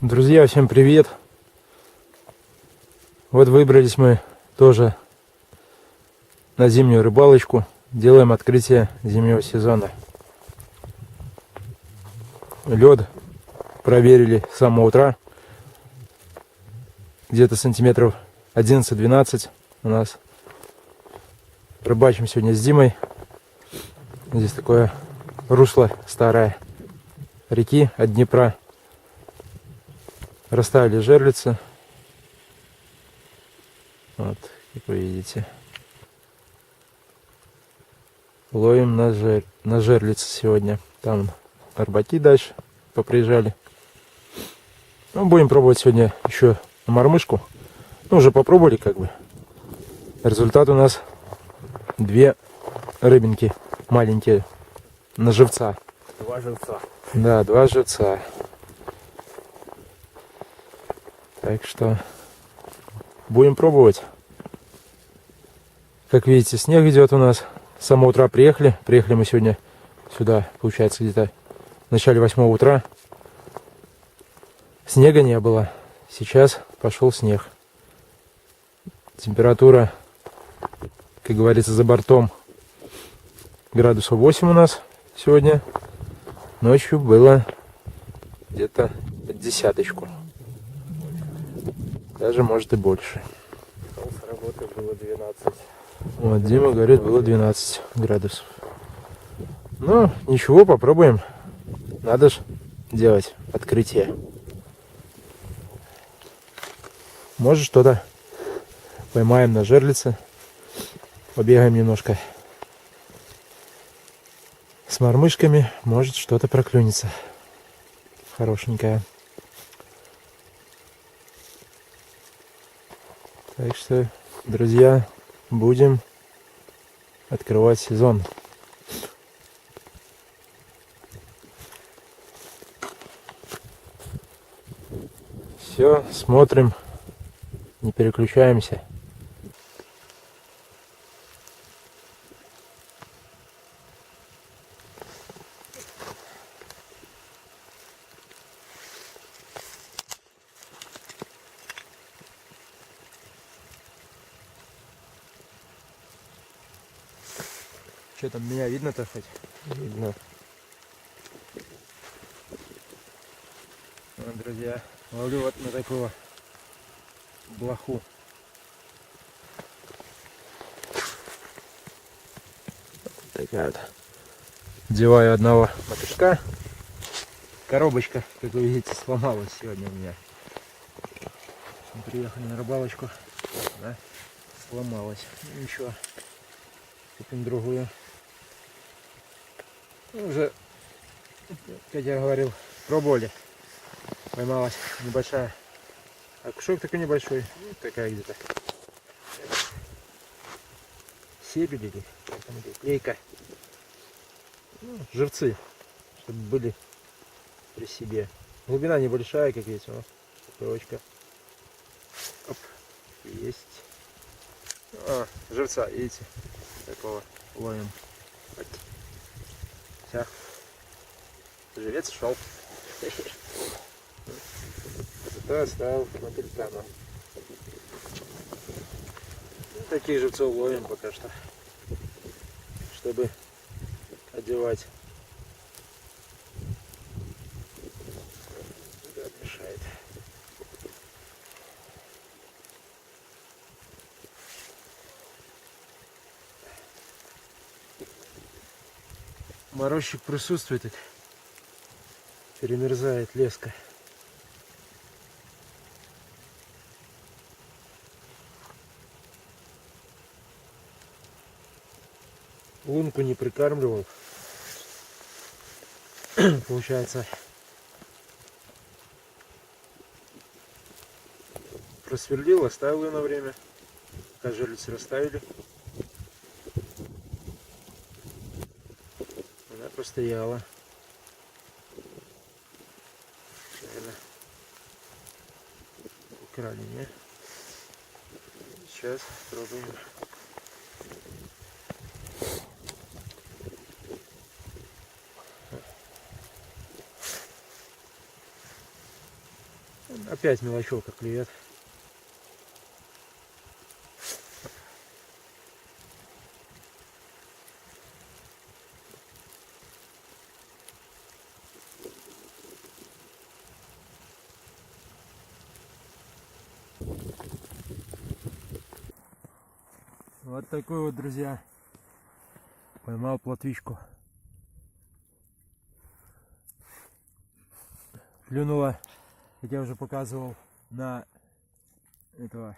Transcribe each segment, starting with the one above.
Друзья, всем привет! Вот выбрались мы тоже на зимнюю рыбалочку. Делаем открытие зимнего сезона. Лед проверили с самого утра. Где-то сантиметров 11-12 у нас. Рыбачим сегодня с Димой. Здесь такое русло старое реки от Днепра. Расставили жерлицы. Вот, как вы видите. Ловим на жерлицы сегодня. Там рыбаки дальше поприезжали. Ну, будем пробовать сегодня еще на мормышку. Ну, уже попробовали как бы. Результат у нас 2 рыбинки маленькие на живца. 2 живца. Да, 2 живца. Так что будем пробовать. Как видите, снег идет у нас. С самого утра приехали. Приехали мы сегодня сюда, получается, где-то в начале 8 утра. Снега не было. Сейчас пошел снег. Температура, как говорится, за бортом градусов 8 у нас сегодня. Ночью было где-то под 10. Даже может и больше. С работы было 12. Вот, Дима говорит, было 12 градусов. Ну, ничего, попробуем. Надо же делать открытие. Может, что-то поймаем на жерлице. Побегаем немножко с мормышками. Может, что-то проклюнется. Хорошенькое. Так что, друзья, будем открывать сезон. Все, смотрим, не переключаемся. Что там, меня видно-то хоть? Видно. Вот, друзья, ловлю вот на такого блоху. Такая вот. Деваю одного мотылька. Коробочка, как вы видите, сломалась сегодня у меня. Мы приехали на рыбалочку, да, сломалась. Ну, ничего, купим другую. Ну, уже, как я говорил, пробовали. Поймалась небольшая. А кушок такой небольшой. Ну, такая где-то. Себель или лейка. Ну, живцы, чтобы были при себе. Глубина небольшая, как видите. Вот, поклевочка. Оп, есть. А, живца, видите? Такого ловим. Вот. Все. Живец шел. Зато оставил мотылька. Таких живцов ловим пока что, чтобы одевать. Да, мешает. Морозчик присутствует, так перемерзает леска. Лунку не прикармливал. Получается, просверлил, оставил ее на время, пока жерлицы расставили. Она постояла. Наверное, украли, не? Сейчас пробуем. Опять мелочевка клюет. Вот такой вот, друзья, поймал плотвичку. Клюнула, как я уже показывал, на этого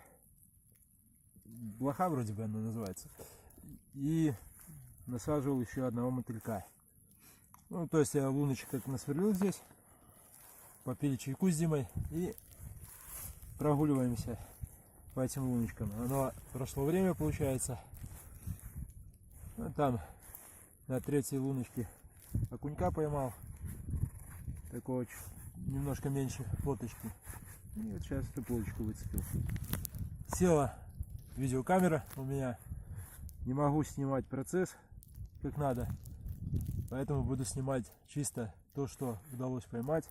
блоха, вроде бы она называется. И насаживал еще одного мотылька. Ну, то есть я луночек как насверлил здесь, попили чайку с Димой и прогуливаемся по этим луночкам. Оно прошло время, получается. Ну, там на третьей луночке окунька поймал, такого немножко меньше фоточки. И вот сейчас эту плоточку выцепил. Села видеокамера у меня, не могу снимать процесс как надо, поэтому буду снимать чисто то, что удалось поймать.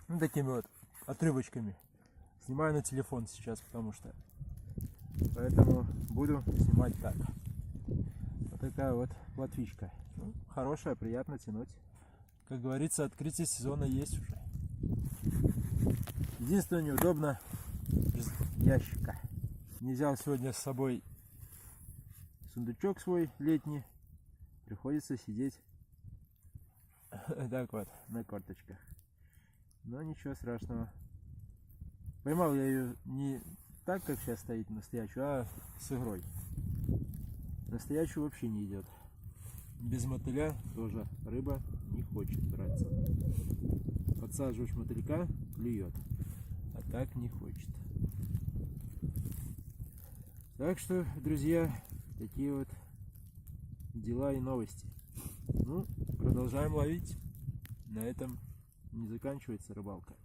Ну, такими вот отрывочками. Снимаю на телефон сейчас, потому что. Поэтому буду снимать так. Вот такая вот плотвичка. Ну, хорошая, приятно тянуть. Как говорится, открытие сезона есть уже. Единственное, неудобно без ящика. Не взял сегодня с собой сундучок свой летний. Приходится сидеть так вот на корточках. Но ничего страшного. Поймал я ее не так, как сейчас стоит настоящую, а с игрой. Настоящую вообще не идет. Без мотыля тоже рыба не хочет браться. Подсаживаешь мотылька, клюет. А так не хочет. Так что, друзья, такие вот дела и новости. Ну, продолжаем ловить. На этом не заканчивается рыбалка.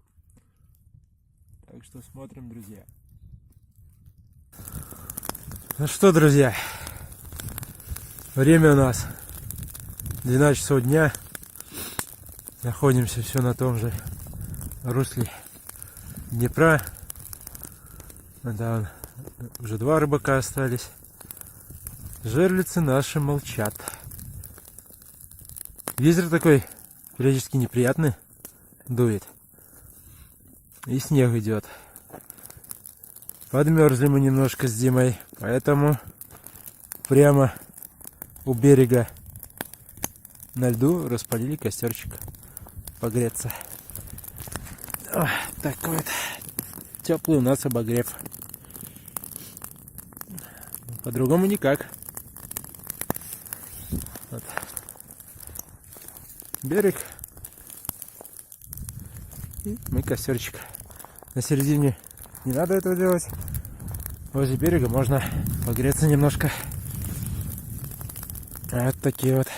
Так что смотрим, друзья. Ну что, друзья, время у нас 12 часов дня. Находимся все на том же русле Днепра. Да, уже 2 рыбака остались. Жерлицы наши молчат. Ветер такой периодически неприятный дует. И снег идет. Подмерзли мы немножко с Димой, поэтому прямо у берега на льду распалили костерчик погреться. О, такой вот теплый у нас обогрев. По-другому никак. Вот. Берег. И мы костерчик. На середине не надо этого делать. Возле берега можно погреться немножко. Вот такие вот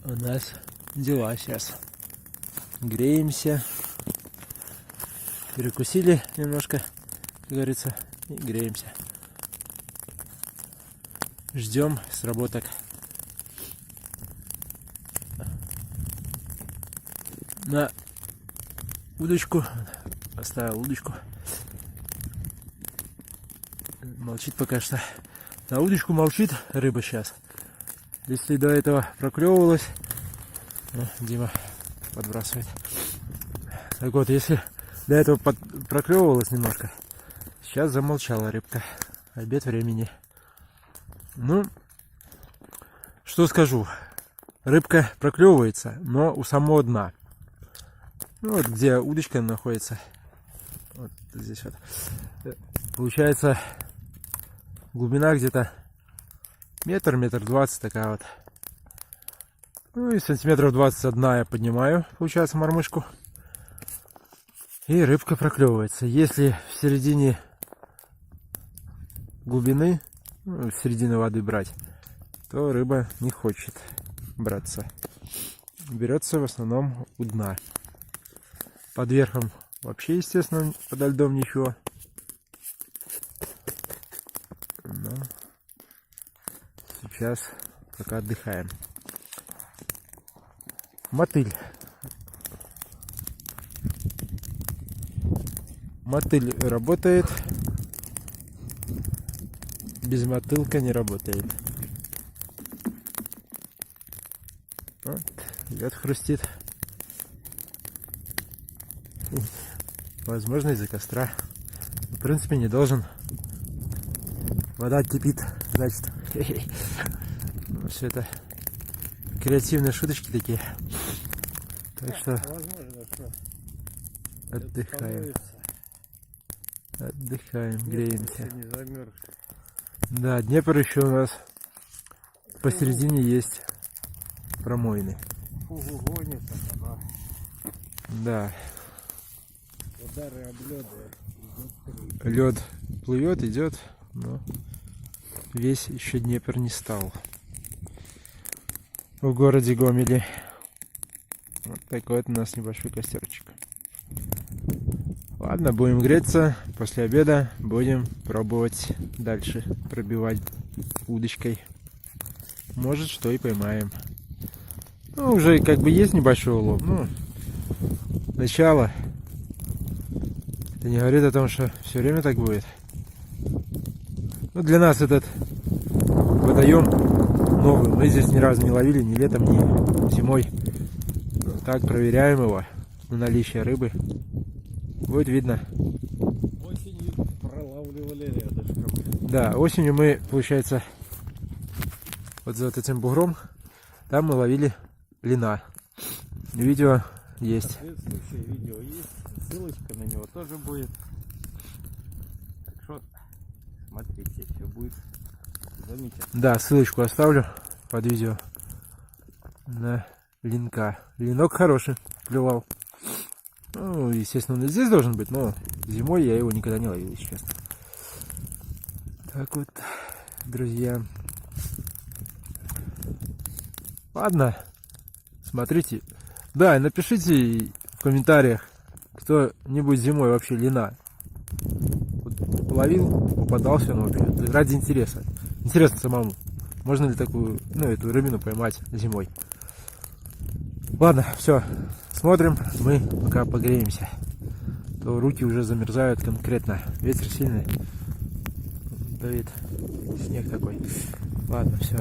у нас дела сейчас. Греемся. Перекусили немножко, как говорится, и греемся. Ждем сработок. На удочку поставил удочку. Молчит пока что. На удочку молчит рыба сейчас. Если до этого проклевывалась, Дима подбрасывает. Так вот, если до этого проклевывалась немножко, сейчас замолчала рыбка. Обед времени. Ну, что скажу. Рыбка проклевывается, но у самого дна. Ну, вот где удочка находится. Вот здесь вот. Получается, глубина где-то метр 20 такая вот. Ну и сантиметров 20 от дна я поднимаю, получается, мормышку. И рыбка проклевывается. Если в середине глубины, ну, в середину воды брать, то рыба не хочет браться. Берется в основном у дна. Под верхом вообще, естественно, подо льдом ничего. Но сейчас пока отдыхаем. Мотыль. Мотыль работает. Без мотылка не работает. Вот, лед хрустит. Возможно, из-за костра. В принципе, не должен. Вода кипит, значит. Все это креативные шуточки такие. Так что Возможно, что отдыхаем. Отдыхаем, греемся. не замерз. Да, Днепр еще у нас посередине есть промоины. Фугу гонится, а Да, удары обледы. лед плывет, идет, но весь еще Днепр не стал. В городе Гомеле. Вот такой вот у нас небольшой костерчик. Ладно, будем греться. После обеда будем пробовать дальше пробивать удочкой. Может, что и поймаем. Ну, уже как бы есть небольшой улов. Ну, начало. Это не говорит о том, что все время так будет. Ну, для нас этот водоем новый. Мы здесь ни разу не ловили, ни летом, ни зимой. Ну, так, проверяем его на наличие рыбы. Будет видно. Осенью пролавливали рядышком. Да, осенью мы, получается, вот за вот этим бугром, там мы ловили лина. Видео есть. Соответствующее видео есть. Ссылочка на него тоже будет. Так что смотрите, все будет замечательно. Да, ссылочку оставлю под видео на линка. Линок хороший, клевал. Ну, естественно, он и здесь должен быть, но зимой я его никогда не ловил, если честно. Так вот, друзья. Ладно, смотрите. Да, и напишите в комментариях, кто-нибудь зимой вообще лина вот ловил, попадался, ну, ради интереса. Интересно самому, можно ли такую, ну, эту рыбину поймать зимой. Ладно, все, смотрим, мы пока погреемся. То руки уже замерзают конкретно. Ветер сильный. Давид, снег такой. Ладно, все.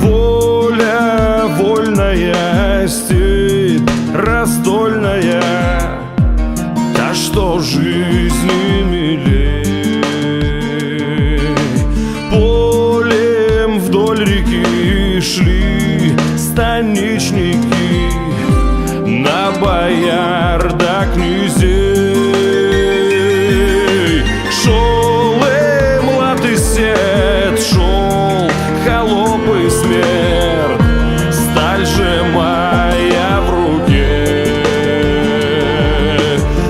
Воля вольная, степь раздольная, та, что жизни милей. Полем вдоль реки шли станичники на бояр да князей. Шел им лад и сет, шел холоп и смерть, сталь сжимая в руке.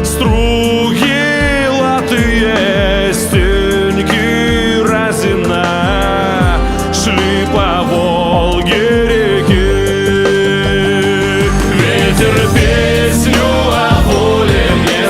Струги латые, стеньки разина, шли по Волге реке. Ветер песню о воле мне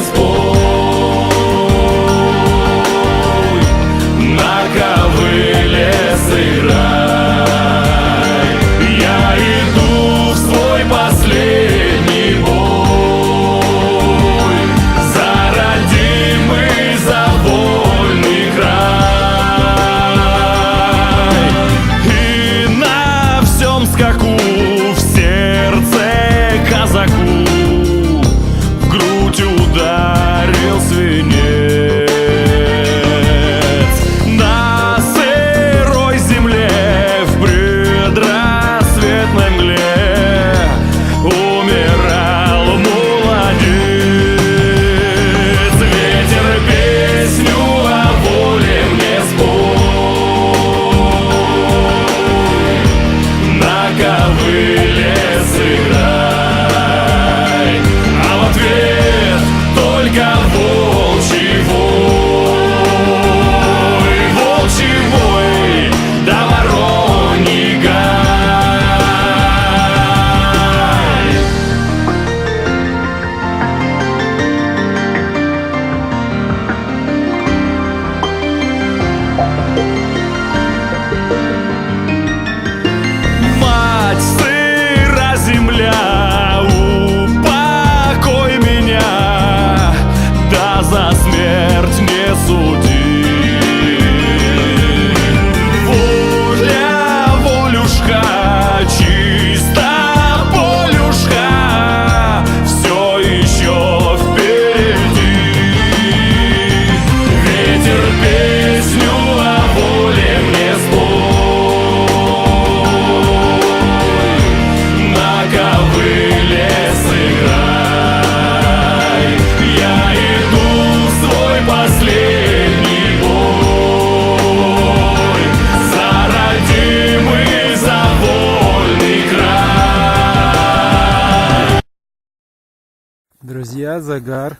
Друзья, загар.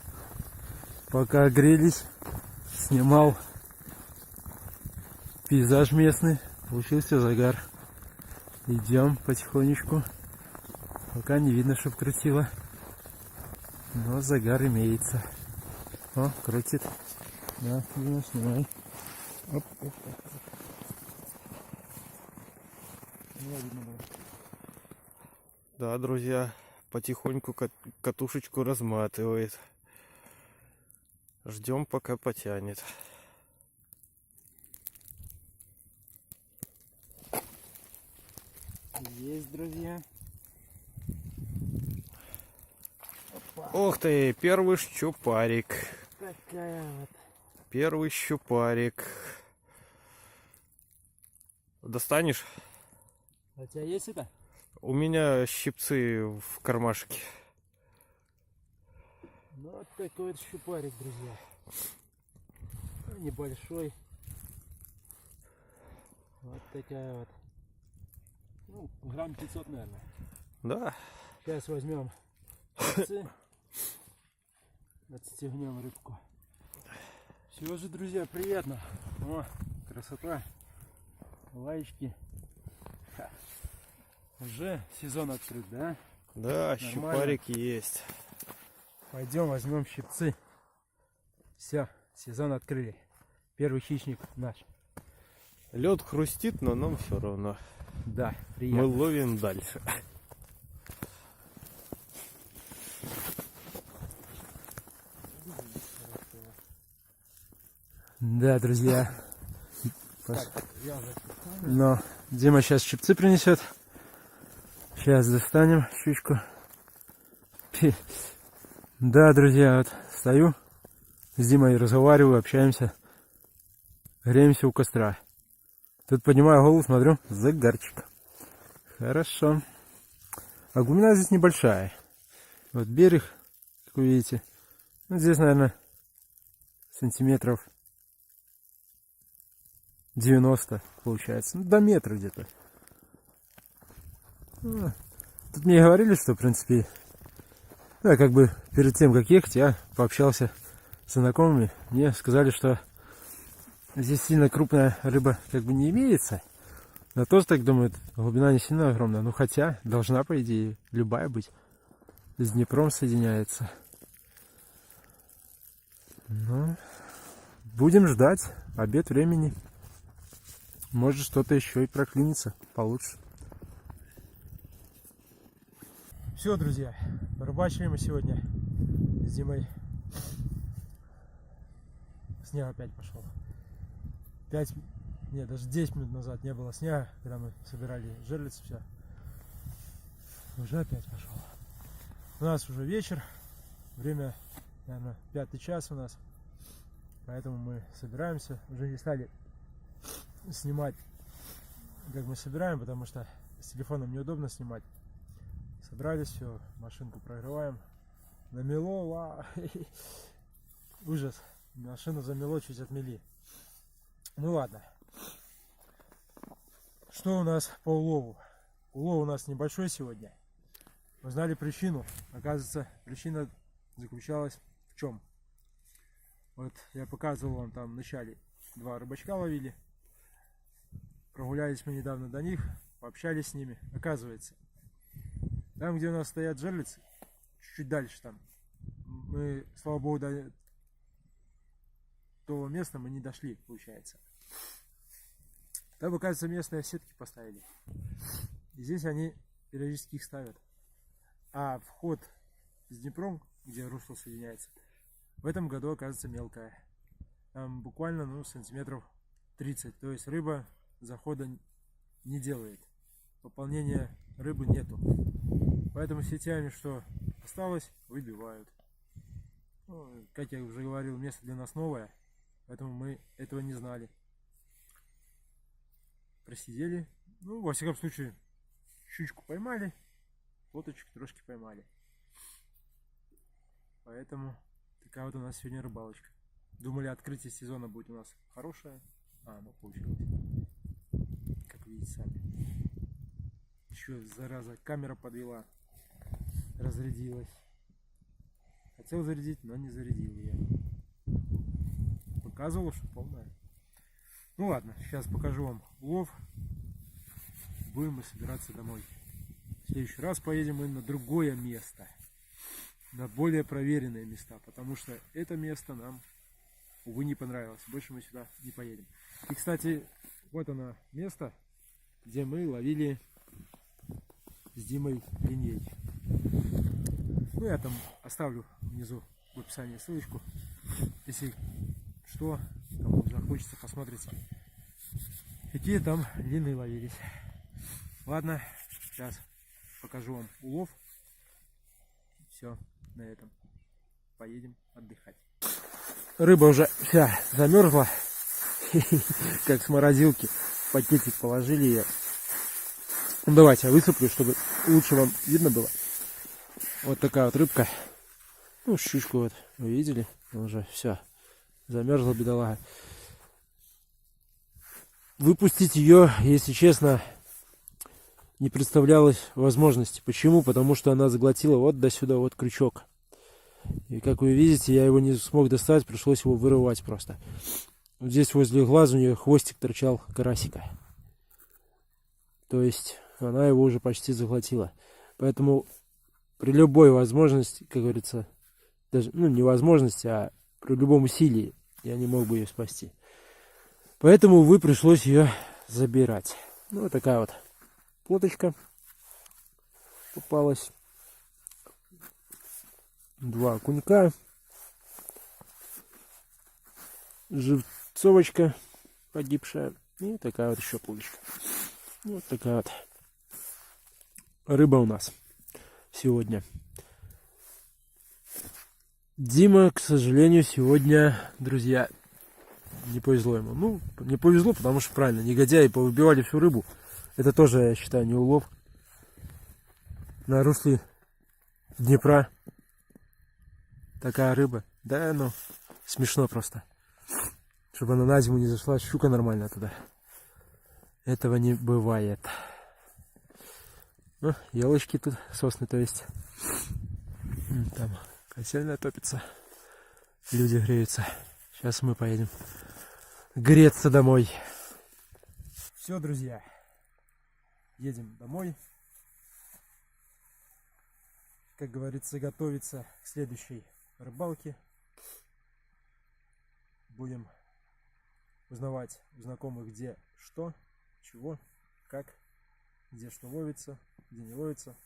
Пока грелись, снимал пейзаж местный. Получился загар. Идем потихонечку. Пока не видно, чтоб крутило. Но загар имеется. О, крутит. Да, Дима, снимай. Оп, оп, оп. Да, друзья, потихоньку катушечку разматывает. Ждем, пока потянет. Есть, друзья. Ух ты, первый щупарик. Такая вот. Первый щупарик. Достанешь? А у тебя есть это? У меня щипцы в кармашке. Ну вот такой вот щупарик, друзья. Ну, небольшой. Вот такая вот. Ну, грамм 500, наверное. Да. Сейчас возьмем щипцы. Отстегнем рыбку. Все же, друзья, приятно. О, красота. Лаечки. Ха. Уже сезон открыт, да? Да, Нормально. щупарик есть. Пойдем возьмем щипцы. Все, сезон открыли. Первый хищник наш. Лед хрустит, но нам все равно. Да, Мы приятно. ловим дальше. Да, друзья. Но Дима сейчас щипцы принесет. Сейчас достанем щучку. Да, друзья, вот стою с Димой, разговариваю, общаемся. Греемся у костра. Тут поднимаю голову, смотрю, загарчик. Хорошо. А глубина здесь небольшая. Вот берег, как вы видите. Ну, здесь, наверное, сантиметров 90 получается. Ну, до метра где-то. Ну, тут мне говорили, что, в принципе, да, как бы перед тем, как ехать, я пообщался с знакомыми. Мне сказали, что здесь сильно крупная рыба как бы не имеется. Но тоже так думают, глубина не сильно огромная. Ну, хотя должна, по идее, любая быть. С Днепром соединяется. Ну, будем ждать. Обед времени. Может, что-то еще и проклинится получше. Все, друзья, порыбачили мы сегодня с Димой. Снег опять пошел. 5, нет, даже 10 минут назад не было снега, когда мы собирали жерлицы, все. Уже опять пошел. У нас уже вечер, время, наверное, 5 час у нас. Поэтому мы собираемся. Уже не стали снимать, как мы собираем, потому что с телефоном неудобно снимать. Собрались, все, машинку прогреваем. Намело, ужас. Машину замело, чуть отмели. Ну ладно. Что у нас по улову? Улов у нас небольшой сегодня. Узнали причину. Оказывается, причина заключалась в чем? Вот я показывал вам там в начале. 2 рыбачка ловили. Прогулялись мы недавно до них, пообщались с ними. Оказывается, там, где у нас стоят жерлицы, чуть-чуть дальше там, мы, слава богу, до того места мы не дошли, получается. Там, оказывается, местные сетки поставили. И здесь они периодически их ставят. А вход с Днепром, где русло соединяется, в этом году оказывается мелкая. Там буквально, ну, сантиметров 30. То есть рыба захода не делает. Пополнения рыбы нету. Поэтому сетями, что осталось, выбивают. Ну, как я уже говорил, место для нас новое. Поэтому мы этого не знали. Просидели. Ну, во всяком случае, щучку поймали. Плоточек трошки поймали. Поэтому такая вот у нас сегодня рыбалочка. Думали, открытие сезона будет у нас хорошее. А, оно получилось. Как видите сами. Еще, зараза, камера подвела. Разрядилась. Хотел зарядить, но не зарядил я. Показывал, что полная. Ну ладно, сейчас покажу вам улов. Будем мы собираться домой. В следующий раз поедем мы на другое место. На более проверенные места. Потому что это место нам, увы, не понравилось. Больше мы сюда не поедем. И, кстати, вот оно место, где мы ловили с Димой линей. Ну, я там оставлю внизу в описании ссылочку. Если что, кому захочется, посмотрите, какие там лины ловились. Ладно, сейчас покажу вам улов. Все, на этом поедем отдыхать. Рыба уже вся замерзла, как с морозилки. В пакетик положили ее. Ну, давайте я высыплю, чтобы лучше вам видно было. Вот такая вот рыбка. Ну, щучку вот вы видели, уже все замерзла, бедолага. Выпустить ее, если честно, не представлялось возможности. Почему? Потому что она заглотила вот до сюда вот крючок. И как вы видите, я его не смог достать, пришлось его вырывать просто. Вот здесь возле глаза у нее хвостик торчал карасика. То есть она его уже почти заглотила. Поэтому при любой возможности, как говорится, даже, ну, не возможности, а при любом усилии я не мог бы ее спасти. Поэтому, увы, пришлось ее забирать. Ну, вот такая вот плоточка попалась. 2 окунька. Живцовочка погибшая. И такая вот еще плоточка. Вот такая вот рыба у нас сегодня. Дима, к сожалению, сегодня, друзья, не повезло ему. Ну, не повезло, потому что правильно, негодяи повыбивали всю рыбу. Это тоже, я считаю, не улов. На русле Днепра такая рыба. Да, ну, смешно просто. Чтобы она на зиму не зашла, щука нормально туда. Этого не бывает. Ну, елочки тут, сосны, то есть. Там котельная топится. Люди греются. Сейчас мы поедем греться домой. Все, друзья. Едем домой. Как говорится, готовиться к следующей рыбалке. Будем узнавать у знакомых, где что, чего, как, где что ловится, где не ловится.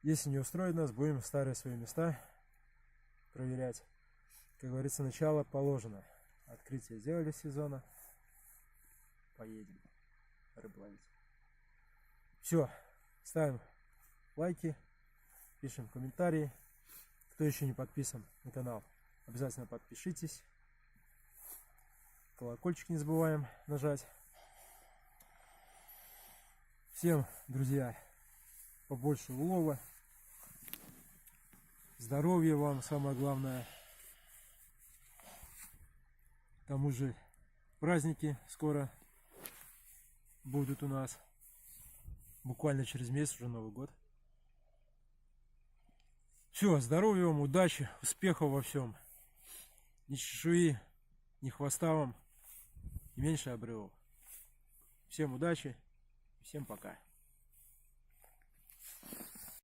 Если не устроит нас, будем старые свои места проверять. Как говорится, начало положено. Открытие сделали сезона. Поедем рыбу ловить. Все, ставим лайки, пишем комментарии. Кто еще не подписан на канал, обязательно подпишитесь. Колокольчик не забываем нажать. Всем, друзья, побольше улова. Здоровья вам, самое главное. К тому же праздники скоро будут у нас. Буквально через месяц уже Новый год. Все, здоровья вам, удачи, успехов во всем. Ни чешуи, ни хвоста вам, и меньше обрывов. Всем удачи, всем пока.